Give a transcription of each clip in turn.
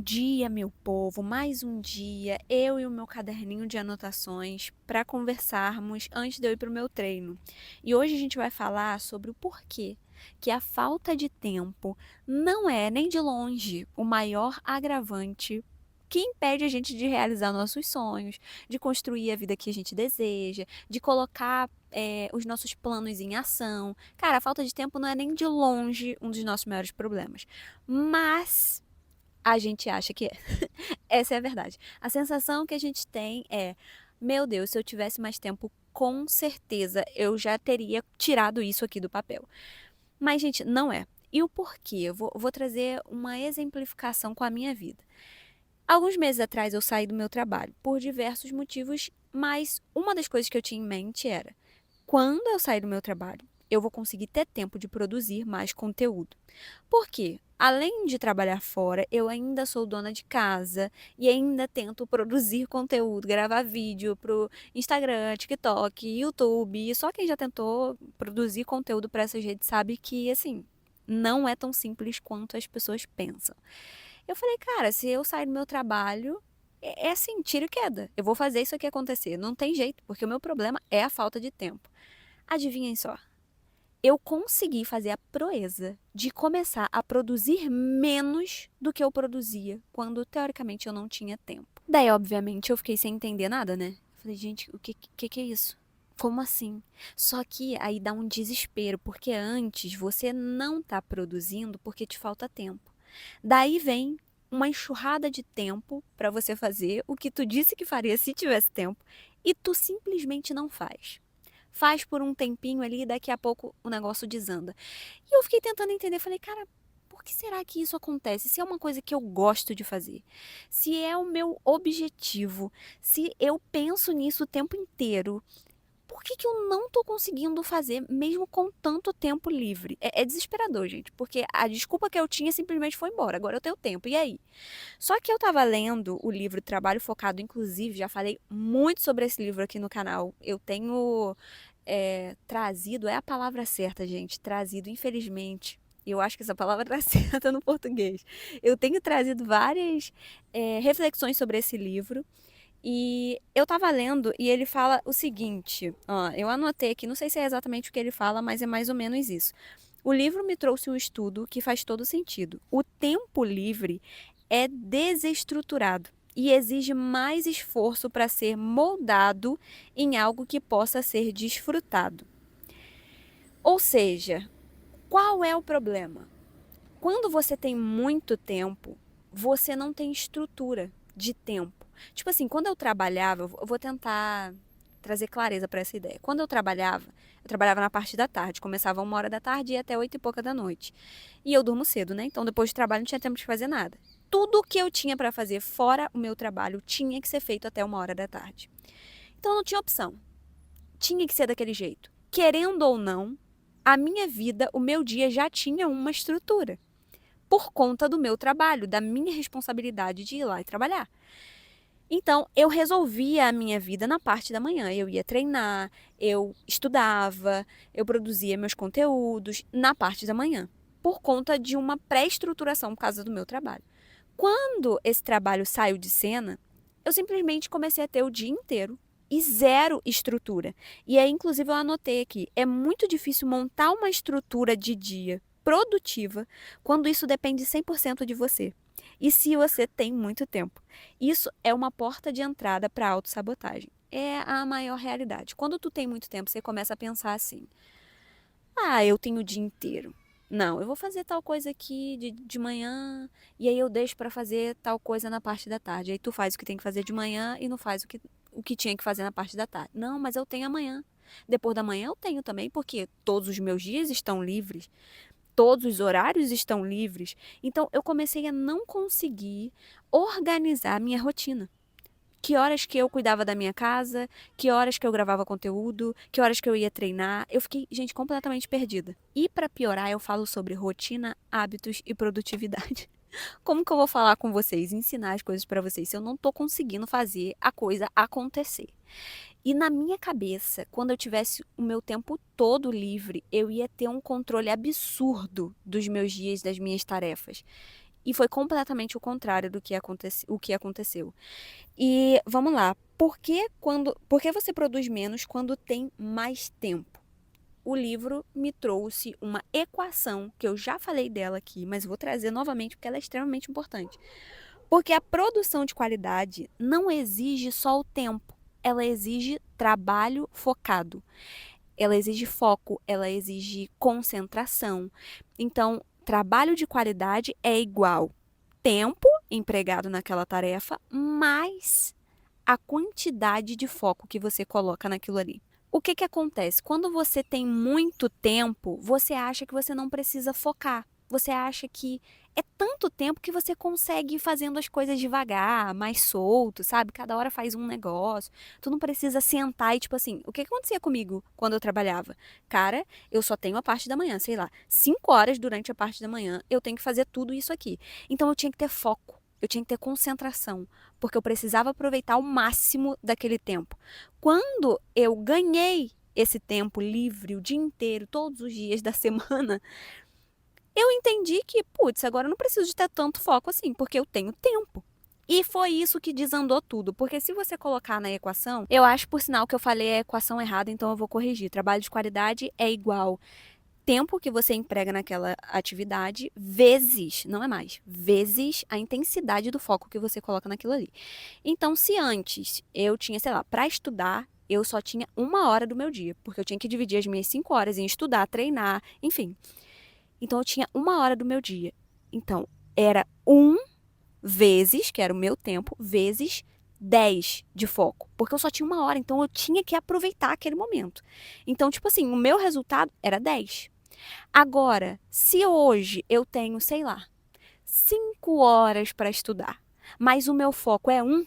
dia, meu povo, mais um dia, eu e o meu caderninho de anotações para conversarmos antes de eu ir para o meu treino. E hoje a gente vai falar sobre o porquê que a falta de tempo não é nem de longe o maior agravante que impede a gente de realizar nossos sonhos, de construir a vida que a gente deseja, de colocar os nossos planos em ação. Cara, a falta de tempo não é nem de longe um dos nossos maiores problemas. Mas a gente acha que é. Essa é a verdade. A sensação que a gente tem é: meu Deus, se eu tivesse mais tempo, com certeza eu já teria tirado isso aqui do papel. Mas, gente, não é. E o porquê? Eu vou trazer uma exemplificação com a minha vida. Alguns meses atrás eu saí do meu trabalho por diversos motivos, mas uma das coisas que eu tinha em mente era: quando eu sair do meu trabalho, eu vou conseguir ter tempo de produzir mais conteúdo. Por quê? Além de trabalhar fora, eu ainda sou dona de casa e ainda tento produzir conteúdo, gravar vídeo pro Instagram, TikTok, YouTube. E só quem já tentou produzir conteúdo para essas redes sabe que, assim, não é tão simples quanto as pessoas pensam. Eu falei, cara, se eu sair do meu trabalho, é assim, tiro e queda. Eu vou fazer isso aqui acontecer. Não tem jeito, porque o meu problema é a falta de tempo. Adivinhem só, eu consegui fazer a proeza de começar a produzir menos do que eu produzia quando teoricamente eu não tinha tempo. Daí, obviamente, eu fiquei sem entender nada, né? Falei, gente, o que é isso? Como assim? Só que aí dá um desespero, porque antes você não tá produzindo porque te falta tempo. Daí vem uma enxurrada de tempo para você fazer o que tu disse que faria se tivesse tempo e tu simplesmente não faz. Faz por um tempinho ali e daqui a pouco o negócio desanda. E eu fiquei tentando entender, falei, cara, por que será que isso acontece? Se é uma coisa que eu gosto de fazer, se é o meu objetivo, se eu penso nisso o tempo inteiro, por que eu não tô conseguindo fazer mesmo com tanto tempo livre? É desesperador, gente, porque a desculpa que eu tinha simplesmente foi embora. Agora eu tenho tempo, e aí? Só que eu tava lendo o livro Trabalho Focado, inclusive, já falei muito sobre esse livro aqui no canal. Eu tenho trazido, é a palavra certa, gente, trazido, infelizmente. Eu acho que essa palavra tá certa no português. Eu tenho trazido várias reflexões sobre esse livro. E eu tava lendo e ele fala o seguinte, ó, eu anotei aqui, não sei se é exatamente o que ele fala, mas é mais ou menos isso. O livro me trouxe um estudo que faz todo sentido. O tempo livre é desestruturado e exige mais esforço para ser moldado em algo que possa ser desfrutado. Ou seja, qual é o problema? Quando você tem muito tempo, você não tem estrutura de tempo. Tipo assim, quando eu trabalhava, eu vou tentar trazer clareza para essa ideia. Quando eu trabalhava na parte da tarde, começava 1 hora da tarde e ia até 8 e pouca da noite. E eu durmo cedo, né? Então depois do trabalho não tinha tempo de fazer nada. Tudo que eu tinha para fazer fora o meu trabalho tinha que ser feito até 1 hora da tarde. Então não tinha opção. Tinha que ser daquele jeito. Querendo ou não, a minha vida, o meu dia já tinha uma estrutura por conta do meu trabalho, da minha responsabilidade de ir lá e trabalhar. Então, eu resolvia a minha vida na parte da manhã. Eu ia treinar, eu estudava, eu produzia meus conteúdos na parte da manhã, por conta de uma pré-estruturação por causa do meu trabalho. Quando esse trabalho saiu de cena, eu simplesmente comecei a ter o dia inteiro e zero estrutura. E aí, inclusive, eu anotei aqui: é muito difícil montar uma estrutura de dia produtiva quando isso depende 100% de você. E se você tem muito tempo. Isso é uma porta de entrada para a autossabotagem. É a maior realidade. Quando tu tem muito tempo, você começa a pensar assim: ah, eu tenho o dia inteiro. Não, eu vou fazer tal coisa aqui de manhã e aí eu deixo para fazer tal coisa na parte da tarde. Aí tu faz o que tem que fazer de manhã e não faz o que tinha que fazer na parte da tarde. Não, mas eu tenho amanhã. Depois da manhã eu tenho também, porque todos os meus dias estão livres, todos os horários estão livres. Então eu comecei a não conseguir organizar a minha rotina. Que horas que eu cuidava da minha casa, que horas que eu gravava conteúdo, que horas que eu ia treinar. Eu fiquei, gente, completamente perdida. E para piorar, eu falo sobre rotina, hábitos e produtividade. Como que eu vou falar com vocês, ensinar as coisas para vocês se eu não tô conseguindo fazer a coisa acontecer? E na minha cabeça, quando eu tivesse o meu tempo todo livre, eu ia ter um controle absurdo dos meus dias, das minhas tarefas. E foi completamente o contrário do que o que aconteceu. E vamos lá, por que você produz menos quando tem mais tempo? O livro me trouxe uma equação, que eu já falei dela aqui, mas vou trazer novamente porque ela é extremamente importante. Porque a produção de qualidade não exige só o tempo, ela exige trabalho focado. Ela exige foco, ela exige concentração. Então, trabalho de qualidade é igual tempo empregado naquela tarefa, mais a quantidade de foco que você coloca naquilo ali. O que acontece? Quando você tem muito tempo, você acha que você não precisa focar. Você acha que é tanto tempo que você consegue ir fazendo as coisas devagar, mais solto, sabe? Cada hora faz um negócio. Tu não precisa sentar e, tipo assim, o que acontecia comigo quando eu trabalhava? Cara, eu só tenho a parte da manhã, sei lá, 5 horas durante a parte da manhã, eu tenho que fazer tudo isso aqui. Então eu tinha que ter foco, eu tinha que ter concentração, porque eu precisava aproveitar o máximo daquele tempo. Quando eu ganhei esse tempo livre o dia inteiro, todos os dias da semana, eu entendi que, putz, agora eu não preciso de ter tanto foco assim, porque eu tenho tempo. E foi isso que desandou tudo, porque se você colocar na equação, eu acho por sinal que eu falei a equação errada, então eu vou corrigir. Trabalho de qualidade é igual tempo que você emprega naquela atividade vezes, não é mais, vezes a intensidade do foco que você coloca naquilo ali. Então, se antes eu tinha, sei lá, para estudar, eu só tinha 1 hora do meu dia, porque eu tinha que dividir as minhas 5 horas em estudar, treinar, enfim. Então, eu tinha 1 hora do meu dia. Então, era vezes, que era o meu tempo, vezes 10 de foco, porque eu só tinha 1 hora, então eu tinha que aproveitar aquele momento. Então, tipo assim, o meu resultado era 10. Agora, se hoje eu tenho, sei lá, 5 horas para estudar, mas o meu foco é 1,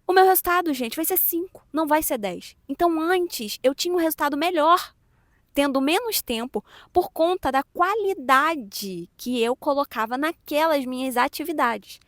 o meu resultado, gente, vai ser 5, não vai ser 10. Então, antes, eu tinha um resultado melhor, tendo menos tempo, por conta da qualidade que eu colocava naquelas minhas atividades.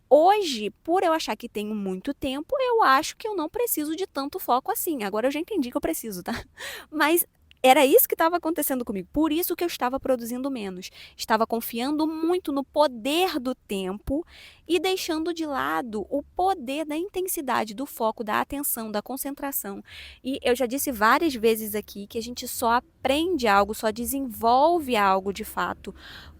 Hoje, por eu achar que tenho muito tempo, eu acho que eu não preciso de tanto foco assim. Agora eu já entendi que eu preciso, tá? Mas era isso que estava acontecendo comigo. Por isso que eu estava produzindo menos. Estava confiando muito no poder do tempo e deixando de lado o poder da intensidade, do foco, da atenção, da concentração. E eu já disse várias vezes aqui que a gente só aprende algo, só desenvolve algo de fato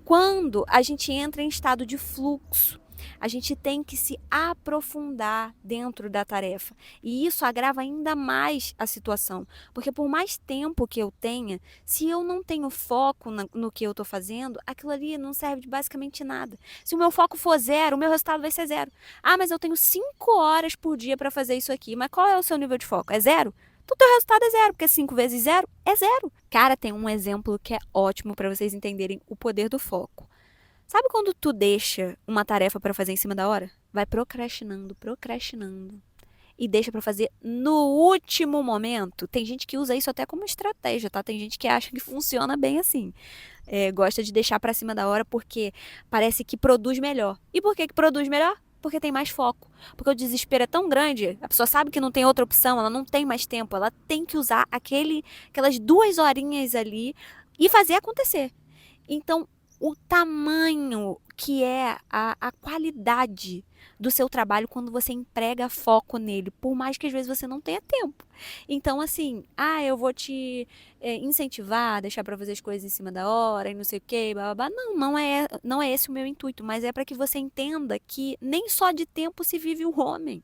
quando a gente entra em estado de fluxo. A gente tem que se aprofundar dentro da tarefa. E isso agrava ainda mais a situação. Porque por mais tempo que eu tenha, se eu não tenho foco no que eu estou fazendo, aquilo ali não serve de basicamente nada. Se o meu foco for 0, o meu resultado vai ser 0. Ah, mas eu tenho 5 horas por dia para fazer isso aqui. Mas qual é o seu nível de foco? É 0? O teu resultado é 0, porque 5 vezes 0 é 0. Cara, tem um exemplo que é ótimo para vocês entenderem o poder do foco. Sabe quando tu deixa uma tarefa para fazer em cima da hora? Vai procrastinando e deixa para fazer no último momento. Tem gente que usa isso até como estratégia, tá? Tem gente que acha que funciona bem assim. Gosta de deixar para cima da hora porque parece que produz melhor. E por que produz melhor? Porque tem mais foco. Porque o desespero é tão grande, a pessoa sabe que não tem outra opção, ela não tem mais tempo, ela tem que usar aquelas 2 horinhas ali e fazer acontecer. Então, o tamanho que é a qualidade do seu trabalho quando você emprega foco nele, por mais que às vezes você não tenha tempo. Então, assim, eu vou te incentivar, deixar para fazer as coisas em cima da hora e não sei o quê, blá, blá, blá. Não é esse o meu intuito, mas é para que você entenda que nem só de tempo se vive o homem.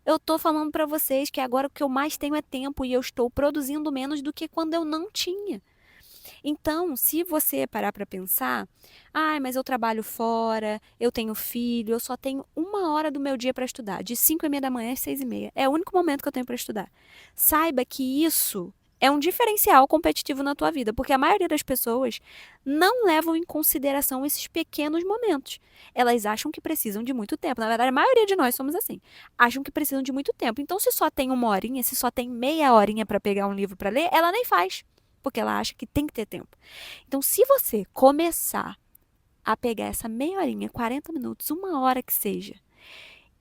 Eu tô falando para vocês que agora o que eu mais tenho é tempo e eu estou produzindo menos do que quando eu não tinha. Então, se você parar para pensar, mas eu trabalho fora, eu tenho filho, eu só tenho 1 hora do meu dia para estudar, de 5h30 da manhã às 6h30. É o único momento que eu tenho para estudar. Saiba que isso é um diferencial competitivo na tua vida, porque a maioria das pessoas não levam em consideração esses pequenos momentos. Elas acham que precisam de muito tempo. Na verdade, a maioria de nós somos assim. Acham que precisam de muito tempo. Então, se só tem 1 horinha, se só tem meia horinha para pegar um livro para ler, ela nem faz, porque ela acha que tem que ter tempo. Então, se você começar a pegar essa meia horinha, 40 minutos, 1 hora que seja,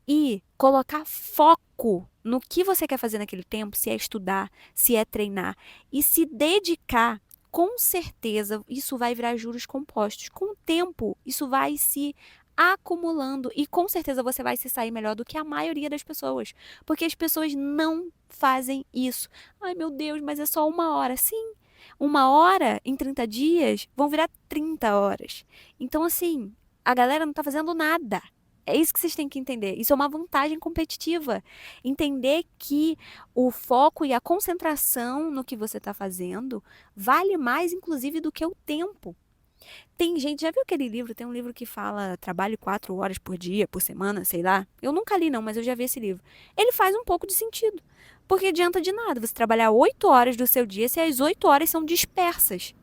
e colocar foco no que você quer fazer naquele tempo, se é estudar, se é treinar, e se dedicar com certeza isso vai virar juros compostos. Com o tempo, isso vai se acumulando e com certeza você vai se sair melhor do que a maioria das pessoas, porque as pessoas não fazem isso. Ai, meu Deus, mas é só 1 hora. Sim, 1 hora em 30 dias vão virar 30 horas. Então, assim, a galera não tá fazendo nada. É isso que vocês têm que entender. Isso é uma vantagem competitiva. Entender que o foco e a concentração no que você está fazendo vale mais, inclusive, do que o tempo. Tem gente, já viu aquele livro? Tem um livro que fala trabalhe 4 horas por dia, por semana, sei lá. Eu nunca li, não, mas eu já vi esse livro. Ele faz um pouco de sentido. Porque adianta de nada você trabalhar 8 horas do seu dia se as 8 horas são dispersas.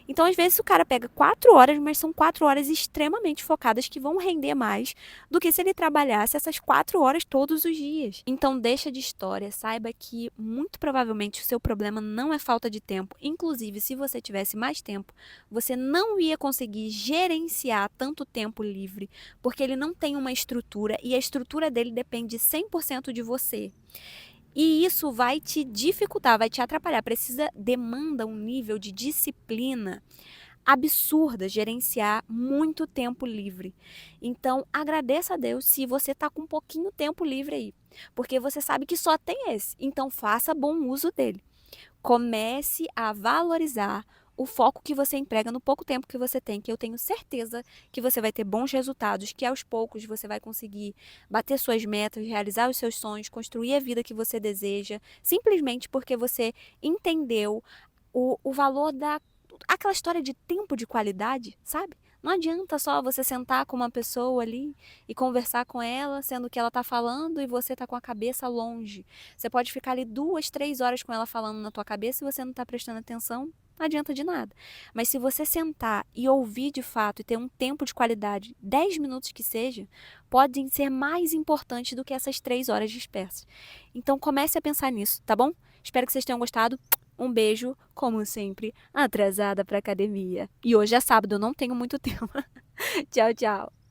Então, às vezes, o cara pega 4 horas, mas são 4 horas extremamente focadas que vão render mais do que se ele trabalhasse essas 4 horas todos os dias. Então, deixa de história, saiba que muito provavelmente o seu problema não é falta de tempo. Inclusive, se você tivesse mais tempo, você não ia conseguir gerenciar tanto tempo livre, porque ele não tem uma estrutura e a estrutura dele depende 100% de você. E isso vai te dificultar, vai te atrapalhar. Demanda um nível de disciplina absurda gerenciar muito tempo livre. Então, agradeça a Deus se você está com um pouquinho tempo livre aí, porque você sabe que só tem esse. Então, faça bom uso dele. Comece a valorizar o foco que você emprega no pouco tempo que você tem, que eu tenho certeza que você vai ter bons resultados, que aos poucos você vai conseguir bater suas metas, realizar os seus sonhos, construir a vida que você deseja, simplesmente porque você entendeu o valor aquela história de tempo de qualidade, sabe? Não adianta só você sentar com uma pessoa ali e conversar com ela, sendo que ela tá falando e você tá com a cabeça longe. Você pode ficar ali 2, 3 horas com ela falando na tua cabeça e você não tá prestando atenção, não adianta de nada. Mas se você sentar e ouvir de fato e ter um tempo de qualidade, 10 minutos que seja, podem ser mais importantes do que essas 3 horas dispersas. Então comece a pensar nisso, tá bom? Espero que vocês tenham gostado. Um beijo, como sempre, atrasada pra academia. E hoje é sábado, eu não tenho muito tempo. Tchau, tchau.